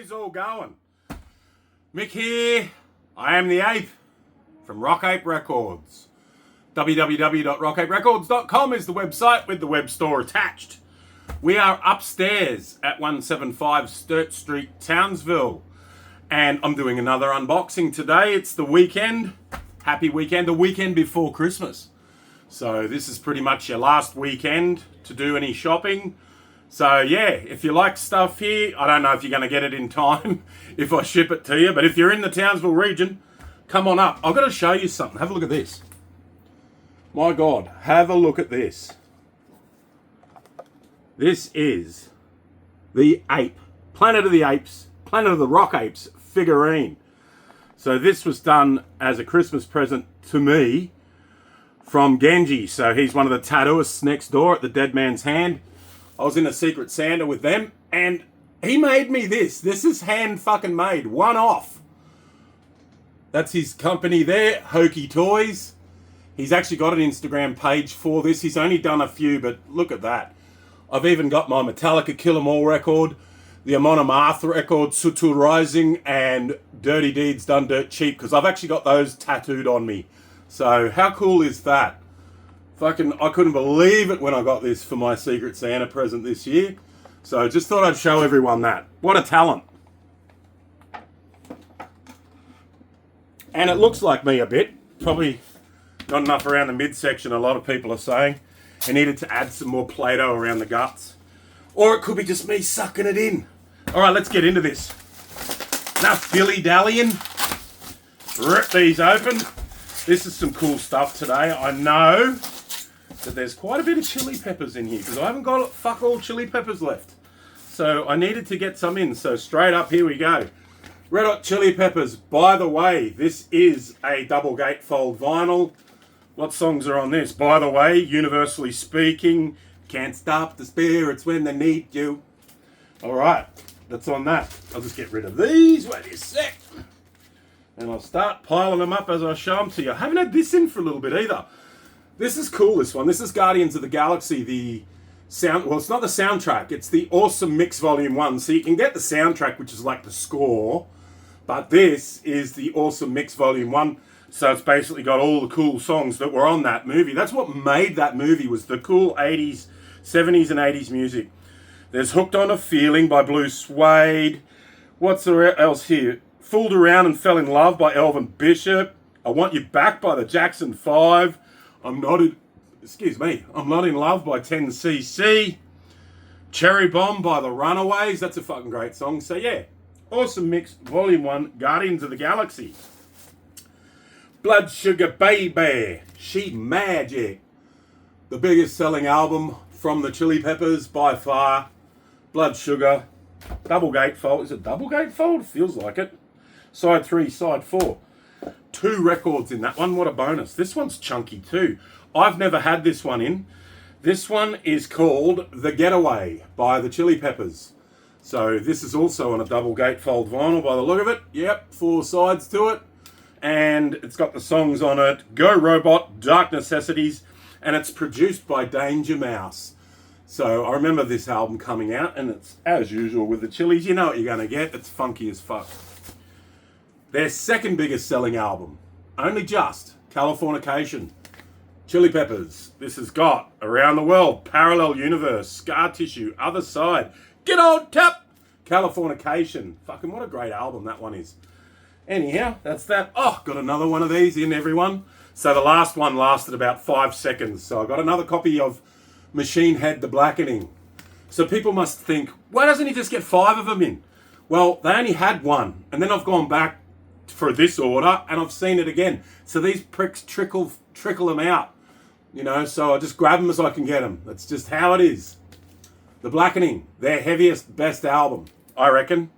is all going? Mick here. I am the Ape from Rock Ape Records. www.rockaperecords.com is the website with the web store attached. We are upstairs at 175 Sturt Street, Townsville. And I'm doing another unboxing today. It's the weekend. Happy weekend. The weekend before Christmas. So this is pretty much your last weekend to do any shopping. So yeah, if you like stuff here, I don't know if you're going to get it in time if I ship it to you. But if you're in the Townsville region, come on up. I've got to show you something. Have a look at this. My God, have a look at this. This is the Ape, Planet of the Apes, Planet of the Rock Apes figurine. So this was done as a Christmas present to me from Genji. So he's one of the tattooists next door at the Dead Man's Hand. I was in a Secret Santa with them and he made me this. This is hand fucking made, one off. That's his company there, Hokey Toys. He's actually got an Instagram page for this. He's only done a few, but look at that. I've even got my Metallica Kill 'Em All record, the Amon Amarth record, Sutul Rising, and Dirty Deeds Done Dirt Cheap, because I've actually got those tattooed on me. So how cool is that? Fucking, I couldn't believe it when I got this for my Secret Santa present this year. So just thought I'd show everyone that. What a talent. And it looks like me a bit. Probably not enough around the midsection, a lot of people are saying. I needed to add some more Play-Doh around the guts. Or it could be just me sucking it in. Alright, let's get into this. Enough dilly-dallying. Rip these open. This is some cool stuff today. I know that there's quite a bit of chili peppers in here because I haven't got fuck all chili peppers left. So I needed to get some in. So straight up, here we go. Red Hot Chili Peppers. By the way, this is a double gatefold vinyl. What songs are on this? By the way, Universally Speaking, Can't Stop the Spirits When They Need You. Alright, that's on that. I'll just get rid of these. Wait a sec. And I'll start piling them up as I show them to you. I haven't had this in for a little bit either. This is cool, this one. This is Guardians of the Galaxy, the sound. Well, it's not the soundtrack. It's the Awesome Mix Volume 1. So you can get the soundtrack, which is like the score. But this is the Awesome Mix Volume 1. So it's basically got all the cool songs that were on that movie. That's what made that movie, was the cool 80s, 70s and 80s music. There's Hooked on a Feeling by Blue Suede. What's else here? Fooled Around and Fell in Love by Elvin Bishop. I Want You Back by the Jackson 5. I'm Not in Love by 10cc. Cherry Bomb by the Runaways. That's a fucking great song. So yeah, Awesome Mix Volume 1, Guardians of the Galaxy. Blood Sugar Baby, She Magic. The biggest selling album from the Chili Peppers by far. Blood Sugar. Double gatefold. Is it double gatefold? Feels like it. Side 3, side 4. 2 records in that one. What a bonus. This one's chunky too. I've never had this one in. This one is called The Getaway by the Chili Peppers. So this is also on a double gatefold vinyl by the look of it. Yep, 4 sides to it. And it's got the songs on it. Go Robot, Dark Necessities. And it's produced by Danger Mouse. So I remember this album coming out, and it's, as usual with the Chili's, you know what you're going to get. It's funky as fuck. Their second biggest selling album, only just, Californication. Chili Peppers. This has got Around the World, Parallel Universe, Scar Tissue, Other Side, Get On Tap, Californication. Fucking what a great album that one is. Anyhow, that's that. Oh, got another one of these in, everyone. So the last one lasted about 5 seconds. So I got another copy of Machine Head The Blackening. So people must think, why doesn't he just get 5 of them in? Well, they only had one. And then I've gone back for this order and I've seen it again. So these pricks trickle them out. You know, so I just grab them as I can get them. That's just how it is. The Blackening, their heaviest, best album, I reckon.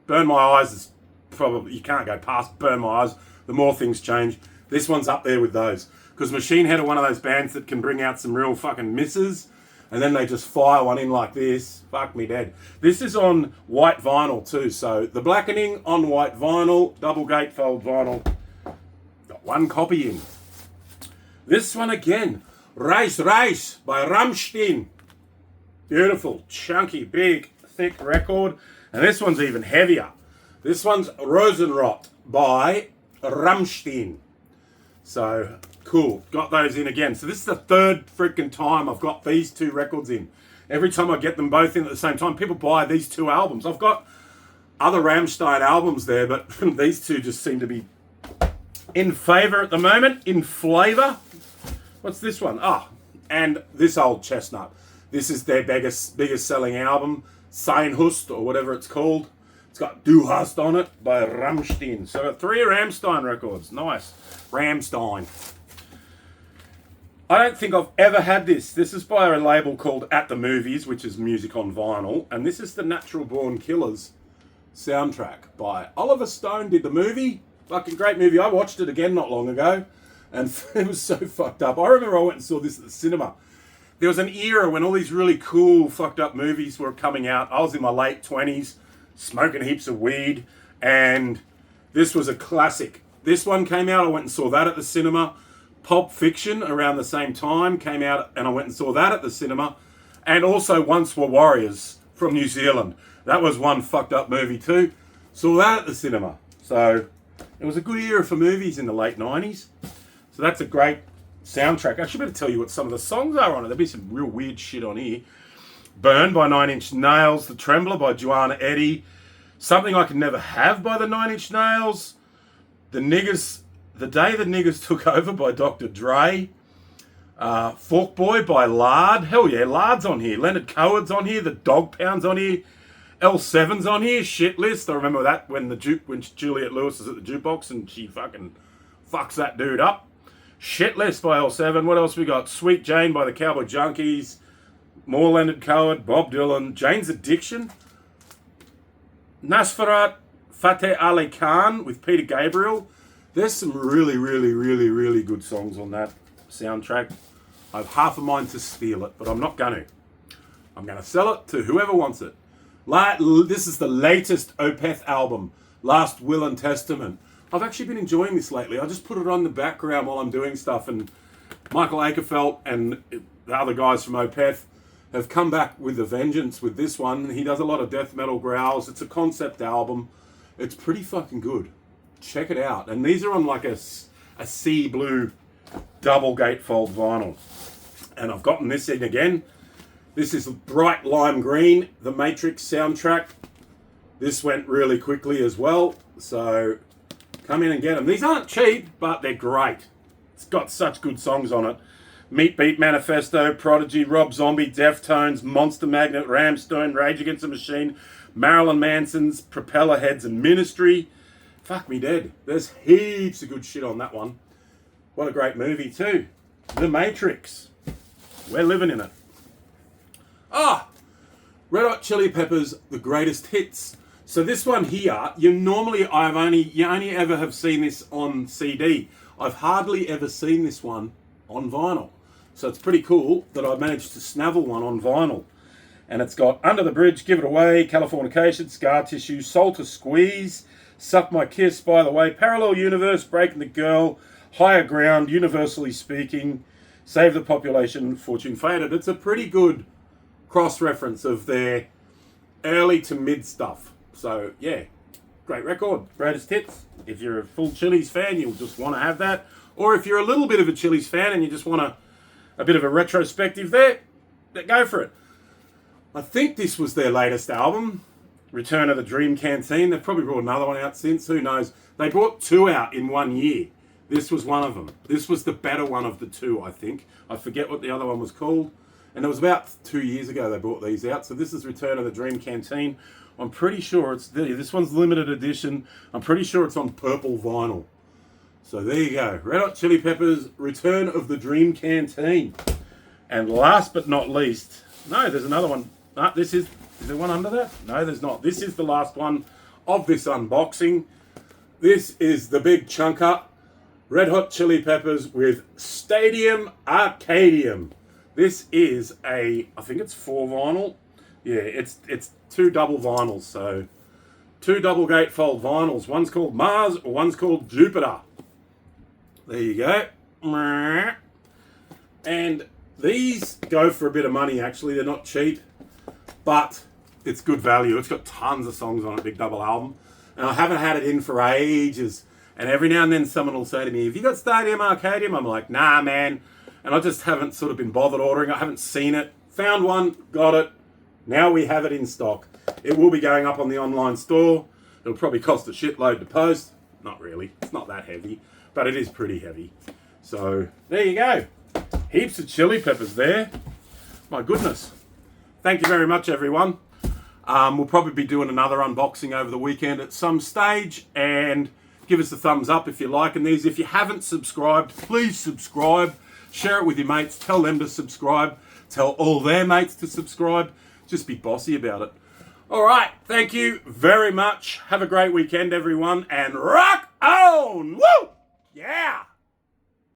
Burn My Eyes is probably, you can't go past Burn My Eyes. The more things change. This one's up there with those. Because Machine Head are one of those bands that can bring out some real fucking misses. And then they just fire one in like this. Fuck me dead. This is on white vinyl too. So The Blackening on white vinyl. Double gatefold vinyl. Got 1 copy in. This one again. Reis by Rammstein. Beautiful, chunky, big, thick record. And this one's even heavier. This one's Rosenrot by Rammstein. So, cool. Got those in again. So this is the third freaking time I've got these two records in. Every time I get them both in at the same time, people buy these two albums. I've got other Rammstein albums there, but these two just seem to be in favour at the moment, in flavour. What's this one? And this old chestnut. This is their biggest selling album, Seinhust, or whatever it's called. It's got Du Hast on it by Rammstein. So 3 Rammstein records. Nice. Rammstein. I don't think I've ever had this. This is by a label called At the Movies, which is music on vinyl. And this is the Natural Born Killers soundtrack by Oliver Stone. Did the movie. Fucking great movie. I watched it again not long ago. And it was so fucked up. I remember I went and saw this at the cinema. There was an era when all these really cool, fucked up movies were coming out. I was in my late 20s, smoking heaps of weed. And this was a classic. This one came out. I went and saw that at the cinema. Pulp Fiction around the same time came out, and I went and saw that at the cinema. And also Once Were Warriors from New Zealand. That was one fucked up movie too. Saw that at the cinema. So it was a good era for movies in the late 90s. So that's a great soundtrack. I should better tell you what some of the songs are on it. There'll be some real weird shit on here. Burn by 9 Inch Nails. The Trembler by Joanna Eddy. Something I Can Never Have by the 9 Inch Nails. The Day the Niggers Took Over by Dr. Dre. Fork Boy by Lard. Hell yeah, Lard's on here. Leonard Cohen's on here. The Dog Pound's on here. L7's on here. Shit List. I remember that when Juliette Lewis is at the jukebox and she fucking fucks that dude up. Shit List by L7. What else we got? Sweet Jane by the Cowboy Junkies. More Leonard Cohen. Bob Dylan. Jane's Addiction. Nasfarat Fateh Ali Khan with Peter Gabriel. There's some really, really, really, really good songs on that soundtrack. I have half a mind to steal it, but I'm not going to. I'm going to sell it to whoever wants it. This is the latest Opeth album, Last Will and Testament. I've actually been enjoying this lately. I just put it on the background while I'm doing stuff, and Michael Akerfeld and the other guys from Opeth have come back with a vengeance with this one. He does a lot of death metal growls. It's a concept album. It's pretty fucking good. Check it out. And these are on like a sea blue double gatefold vinyl. And I've gotten this in again. This is bright lime green, the Matrix soundtrack. This went really quickly as well. So come in and get them. These aren't cheap, but they're great. It's got such good songs on it. Meat Beat Manifesto, Prodigy, Rob Zombie, Deftones, Monster Magnet, Rammstein, Rage Against the Machine, Marilyn Manson's Propeller Heads and Ministry. Fuck me dead. There's heaps of good shit on that one. What a great movie too. The Matrix. We're living in it. Red Hot Chili Peppers, The Greatest Hits. So this one here, you only ever have seen this on CD. I've hardly ever seen this one on vinyl. So it's pretty cool that I managed to snavel one on vinyl. And it's got Under the Bridge, Give It Away, Californication, Scar Tissue, Soul to Squeeze, Suck My Kiss, By the Way, Parallel Universe, Breaking the Girl, Higher Ground, Universally Speaking, Save the Population, Fortune Faded. It's a pretty good cross-reference of their early to mid stuff. So, yeah, great record. Greatest hits. If you're a full Chili's fan, you'll just want to have that. Or if you're a little bit of a Chili's fan and you just want a bit of a retrospective there, go for it. I think this was their latest album, Return of the Dream Canteen. They've probably brought another one out since, who knows. They brought 2 out in 1 year. This was one of them. This was the better one of the 2, I think. I forget what the other one was called. And it was about 2 years ago they brought these out. So this is Return of the Dream Canteen. I'm pretty sure this one's limited edition. I'm pretty sure it's on purple vinyl. So there you go. Red Hot Chili Peppers, Return of the Dream Canteen. And last but not least, no, there's another one. Is there one under that? No, there's not. This is the last one of this unboxing. This is the big chunker. Red Hot Chili Peppers with Stadium Arcadium. This is I think it's 4 vinyl. Yeah, it's 2 double vinyls. So 2 double gatefold vinyls. One's called Mars, one's called Jupiter. There you go. And these go for a bit of money, actually. They're not cheap. But it's good value. It's got tons of songs on it, big double album. And I haven't had it in for ages. And every now and then someone will say to me, have you got Stadium Arcadium? I'm like, nah, man. And I just haven't sort of been bothered ordering. I haven't seen it. Found one, got it. Now we have it in stock. It will be going up on the online store. It'll probably cost a shitload to post. Not really. It's not that heavy. But it is pretty heavy. So, there you go. Heaps of chili peppers there. My goodness. Thank you very much, everyone. We'll probably be doing another unboxing over the weekend at some stage. And give us a thumbs up if you're liking these. If you haven't subscribed, please subscribe. Share it with your mates. Tell them to subscribe. Tell all their mates to subscribe. Just be bossy about it. All right. Thank you very much. Have a great weekend, everyone. And rock on! Woo! Yeah!